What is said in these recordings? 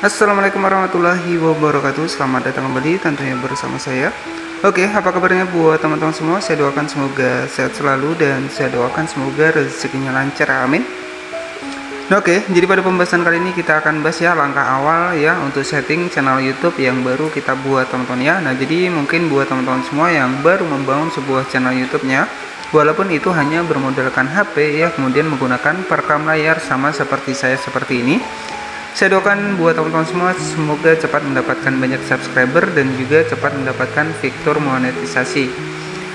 Assalamualaikum warahmatullahi wabarakatuh. Selamat datang kembali tentunya bersama saya. Oke, apa kabarnya buat teman-teman semua? Saya doakan semoga sehat selalu dan saya doakan semoga rezekinya lancar, amin. Oke, jadi pada pembahasan kali ini kita akan bahas ya langkah awal ya untuk setting channel YouTube yang baru kita buat teman-teman ya. Nah, jadi mungkin buat teman-teman semua yang baru membangun sebuah channel YouTube-nya, walaupun itu hanya bermodalkan HP ya, kemudian menggunakan perekam layar sama seperti saya seperti ini. Saya doakan buat teman-teman semua semoga cepat mendapatkan banyak subscriber dan juga cepat mendapatkan fitur monetisasi.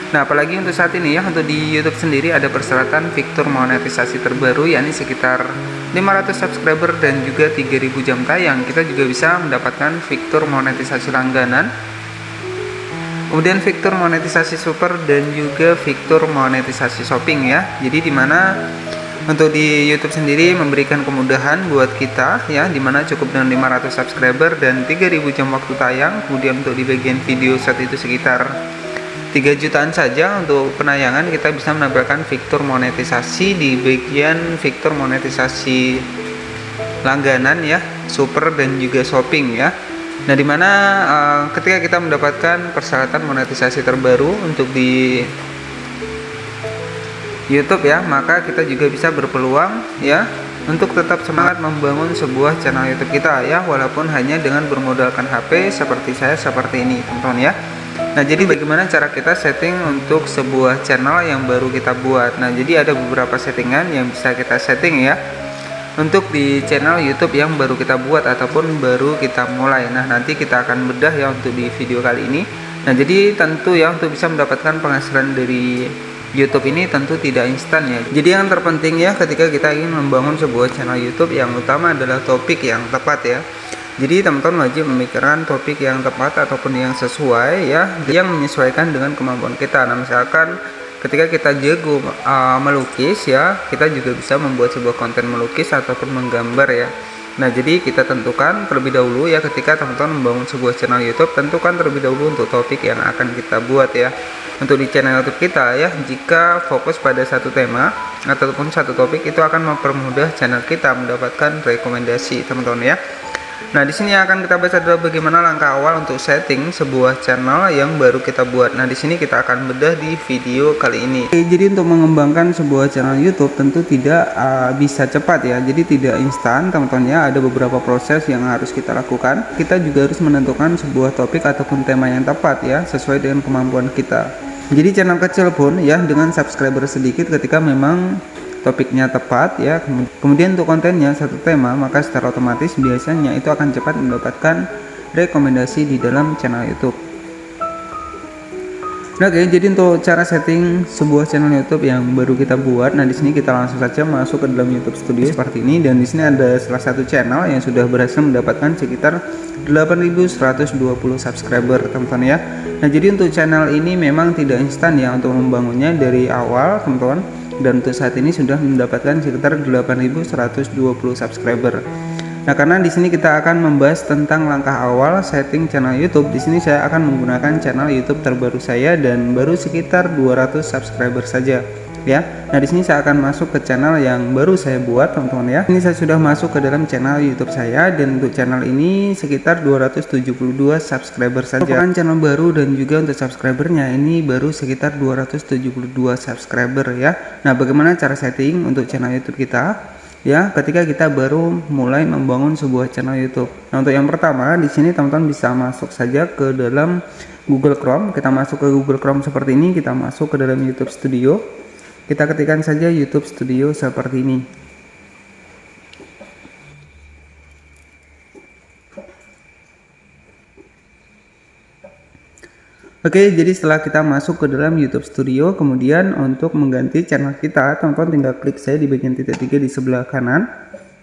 Nah, apalagi untuk saat ini ya, untuk di YouTube sendiri ada persyaratan fitur monetisasi terbaru yakni sekitar 500 subscriber dan juga 3000 jam tayang. Kita juga bisa mendapatkan fitur monetisasi langganan, kemudian fitur monetisasi super dan juga fitur monetisasi shopping ya. Jadi dimana untuk di YouTube sendiri memberikan kemudahan buat kita ya, dimana cukup dengan 500 subscriber dan 3000 jam waktu tayang. Kemudian untuk di bagian video saat itu sekitar 3 jutaan saja untuk penayangan, kita bisa menambahkan fitur monetisasi di bagian fitur monetisasi langganan ya, super dan juga shopping ya. Nah, dimana ketika kita mendapatkan persyaratan monetisasi terbaru untuk di YouTube ya, maka kita juga bisa berpeluang ya untuk tetap semangat membangun sebuah channel YouTube kita ya, walaupun hanya dengan bermodalkan HP seperti saya seperti ini teman-teman ya. Nah, jadi bagaimana cara kita setting untuk sebuah channel yang baru kita buat? Nah, jadi ada beberapa settingan yang bisa kita setting ya untuk di channel YouTube yang baru kita buat ataupun baru kita mulai. Nah, nanti kita akan bedah ya untuk di video kali ini. Nah, jadi tentu ya untuk bisa mendapatkan penghasilan dari YouTube ini tentu tidak instan ya. Jadi yang terpenting ya ketika kita ingin membangun sebuah channel YouTube, yang utama adalah topik yang tepat ya. Jadi teman-teman wajib memikirkan topik yang tepat ataupun yang sesuai ya, yang menyesuaikan dengan kemampuan kita. Nah, misalkan ketika kita jago melukis ya, kita juga bisa membuat sebuah konten melukis ataupun menggambar ya. Nah, jadi kita tentukan terlebih dahulu ya, ketika teman-teman membangun sebuah channel YouTube, tentukan terlebih dahulu untuk topik yang akan kita buat ya. Untuk di channel YouTube kita ya, jika fokus pada satu tema ataupun satu topik, itu akan mempermudah channel kita mendapatkan rekomendasi teman-teman ya. Nah, di sini akan kita bahas adalah bagaimana langkah awal untuk setting sebuah channel yang baru kita buat. Nah, di sini kita akan bedah di video kali ini. Oke, jadi untuk mengembangkan sebuah channel YouTube tentu tidak bisa cepat ya. Jadi tidak instan teman-teman ya. Ada beberapa proses yang harus kita lakukan. Kita juga harus menentukan sebuah topik ataupun tema yang tepat ya, sesuai dengan kemampuan kita. Jadi channel kecil pun ya dengan subscriber sedikit, ketika memang topiknya tepat ya, kemudian untuk kontennya satu tema, maka secara otomatis biasanya itu akan cepat mendapatkan rekomendasi di dalam channel YouTube. Nah, oke, jadi untuk cara setting sebuah channel YouTube yang baru kita buat, nah di sini kita langsung saja masuk ke dalam YouTube Studio seperti ini, dan di sini ada salah satu channel yang sudah berhasil mendapatkan sekitar 8.120 subscriber teman-teman ya. Nah, jadi untuk channel ini memang tidak instan ya untuk membangunnya dari awal teman-teman, dan untuk saat ini sudah mendapatkan sekitar 8.120 subscriber. Nah, karena di sini kita akan membahas tentang langkah awal setting channel YouTube. Di sini saya akan menggunakan channel YouTube terbaru saya dan baru sekitar 200 subscriber saja ya. Nah, di sini saya akan masuk ke channel yang baru saya buat teman-teman ya. Ini saya sudah masuk ke dalam channel YouTube saya, dan untuk channel ini sekitar 272 subscriber saja. Merupakan channel baru dan juga untuk subscribernya ini baru sekitar 272 subscriber ya. Nah, bagaimana cara setting untuk channel YouTube kita ya ketika kita baru mulai membangun sebuah channel YouTube? Nah, untuk yang pertama di sini teman-teman bisa masuk saja ke dalam Google Chrome. Kita masuk ke Google Chrome seperti ini, kita masuk ke dalam YouTube Studio. Kita ketikkan saja YouTube Studio seperti ini. Oke, jadi setelah kita masuk ke dalam YouTube Studio, kemudian untuk mengganti channel kita, teman-teman tinggal klik saya di bagian titik 3 di sebelah kanan.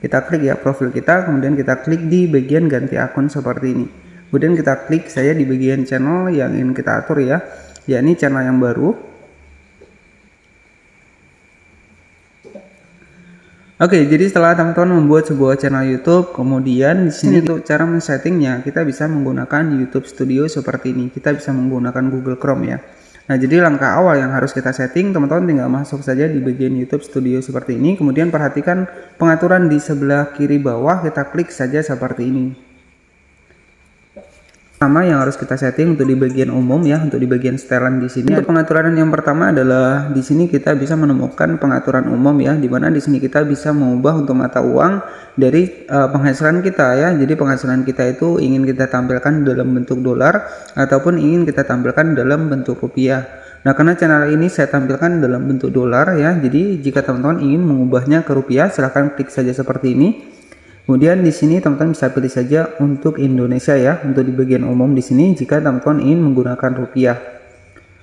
Kita klik ya profil kita, kemudian kita klik di bagian ganti akun seperti ini. Kemudian kita klik saya di bagian channel yang ingin kita atur ya, yakni channel yang baru. Oke, jadi setelah teman-teman membuat sebuah channel YouTube, kemudian di sini untuk cara men-settingnya kita bisa menggunakan YouTube Studio seperti ini. Kita bisa menggunakan Google Chrome ya. Nah, jadi langkah awal yang harus kita setting, teman-teman tinggal masuk saja di bagian YouTube Studio seperti ini. Kemudian perhatikan pengaturan di sebelah kiri bawah, kita klik saja seperti ini. Pertama yang harus kita setting untuk di bagian umum ya, untuk di bagian setelan di sini. Untuk pengaturan yang pertama adalah di sini kita bisa menemukan pengaturan umum ya, di mana di sini kita bisa mengubah untuk mata uang dari penghasilan kita ya. Jadi penghasilan kita itu ingin kita tampilkan dalam bentuk dolar ataupun ingin kita tampilkan dalam bentuk rupiah. Nah, karena channel ini saya tampilkan dalam bentuk dolar ya. Jadi jika teman-teman ingin mengubahnya ke rupiah, silahkan klik saja seperti ini. Kemudian di sini teman-teman bisa pilih saja untuk Indonesia ya, untuk di bagian umum di sini jika teman-teman ingin menggunakan rupiah.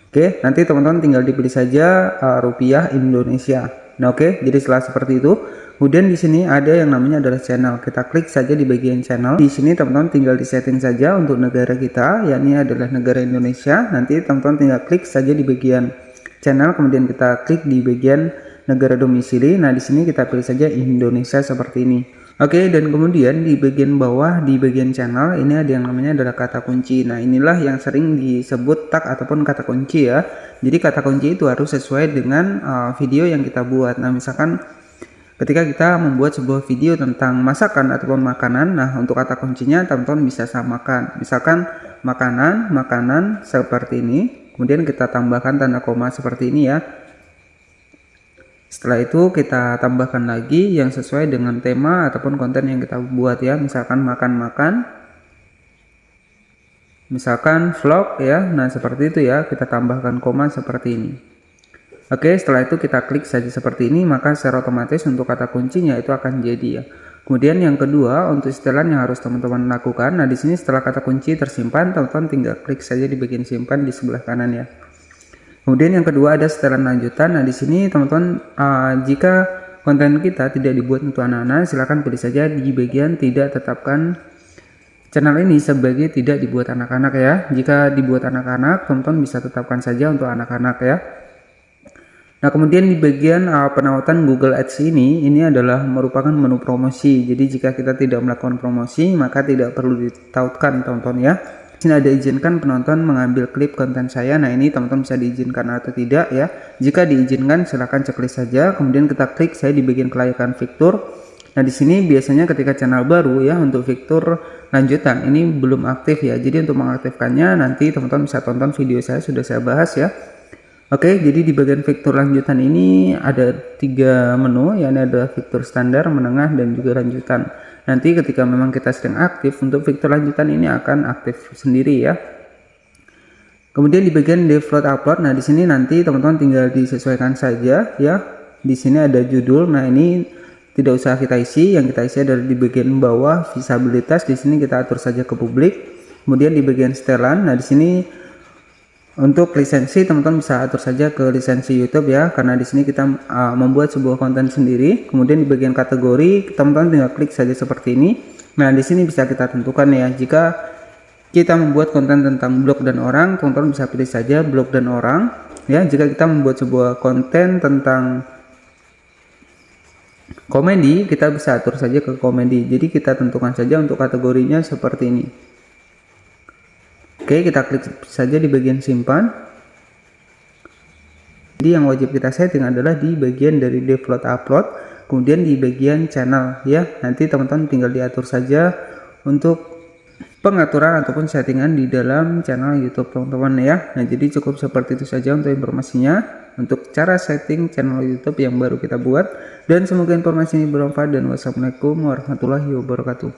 Oke, nanti teman-teman tinggal dipilih saja rupiah Indonesia. Nah, oke, jadi setelah seperti itu, kemudian di sini ada yang namanya adalah channel. Kita klik saja di bagian channel. Di sini teman-teman tinggal disetting saja untuk negara kita, yakni adalah negara Indonesia. Nanti teman-teman tinggal klik saja di bagian channel, kemudian kita klik di bagian negara domisili. Nah, di sini kita pilih saja Indonesia seperti ini. Oke, dan kemudian di bagian bawah di bagian channel ini ada yang namanya adalah kata kunci. Nah, inilah yang sering disebut tag ataupun kata kunci ya. Jadi kata kunci itu harus sesuai dengan video yang kita buat. Nah, misalkan ketika kita membuat sebuah video tentang masakan ataupun makanan, nah untuk kata kuncinya teman-teman bisa samakan. Misalkan makanan seperti ini, kemudian kita tambahkan tanda koma seperti ini ya. Setelah itu kita tambahkan lagi yang sesuai dengan tema ataupun konten yang kita buat ya. Misalkan makan-makan, misalkan vlog ya. Nah, seperti itu ya, kita tambahkan koma seperti ini. Oke, setelah itu kita klik saja seperti ini, maka secara otomatis untuk kata kuncinya itu akan jadi ya. Kemudian yang kedua, untuk setelan yang harus teman-teman lakukan. Nah, di sini setelah kata kunci tersimpan, teman-teman tinggal klik saja di bagian simpan di sebelah kanan ya. Kemudian yang kedua ada setelan lanjutan. Nah, di sini teman-teman jika konten kita tidak dibuat untuk anak-anak, silahkan pilih saja di bagian tidak tetapkan channel ini sebagai tidak dibuat anak-anak ya. Jika dibuat anak-anak, teman-teman bisa tetapkan saja untuk anak-anak ya. Nah, kemudian di bagian penautan Google Ads ini adalah merupakan menu promosi. Jadi jika kita tidak melakukan promosi, maka tidak perlu ditautkan teman-teman ya. Di sini ada izinkan penonton mengambil klip konten saya. Nah, ini teman-teman bisa diizinkan atau tidak ya. Jika diizinkan silahkan checklist saja. Kemudian kita klik saya di bagian kelayakan fitur. Nah, di sini biasanya ketika channel baru ya, untuk fitur lanjutan ini belum aktif ya. Jadi untuk mengaktifkannya nanti teman-teman bisa tonton video saya, sudah saya bahas ya. Oke, jadi di bagian fitur lanjutan ini ada 3 menu, yakni ada fitur standar, menengah, dan juga lanjutan. Nanti ketika memang kita sedang aktif, untuk fitur lanjutan ini akan aktif sendiri ya. Kemudian di bagian default upload, nah di sini nanti teman-teman tinggal disesuaikan saja ya. Di sini ada judul, nah ini tidak usah kita isi, yang kita isi adalah di bagian bawah visabilitas. Di sini kita atur saja ke publik. Kemudian di bagian setelan, nah di sini untuk lisensi teman-teman bisa atur saja ke lisensi YouTube ya, karena di sini kita membuat sebuah konten sendiri. Kemudian di bagian kategori teman-teman tinggal klik saja seperti ini. Nah, di sini bisa kita tentukan ya, jika kita membuat konten tentang blog dan orang, teman-teman bisa pilih saja blog dan orang ya. Jika kita membuat sebuah konten tentang komedi, kita bisa atur saja ke komedi. Jadi kita tentukan saja untuk kategorinya seperti ini. Oke, kita klik saja di bagian simpan. Jadi yang wajib kita setting adalah di bagian dari default upload, kemudian di bagian channel ya. Nanti teman-teman tinggal diatur saja untuk pengaturan ataupun settingan di dalam channel YouTube teman-teman ya. Nah, jadi cukup seperti itu saja untuk informasinya, untuk cara setting channel YouTube yang baru kita buat. Dan semoga informasi ini bermanfaat, dan wassalamualaikum warahmatullahi wabarakatuh.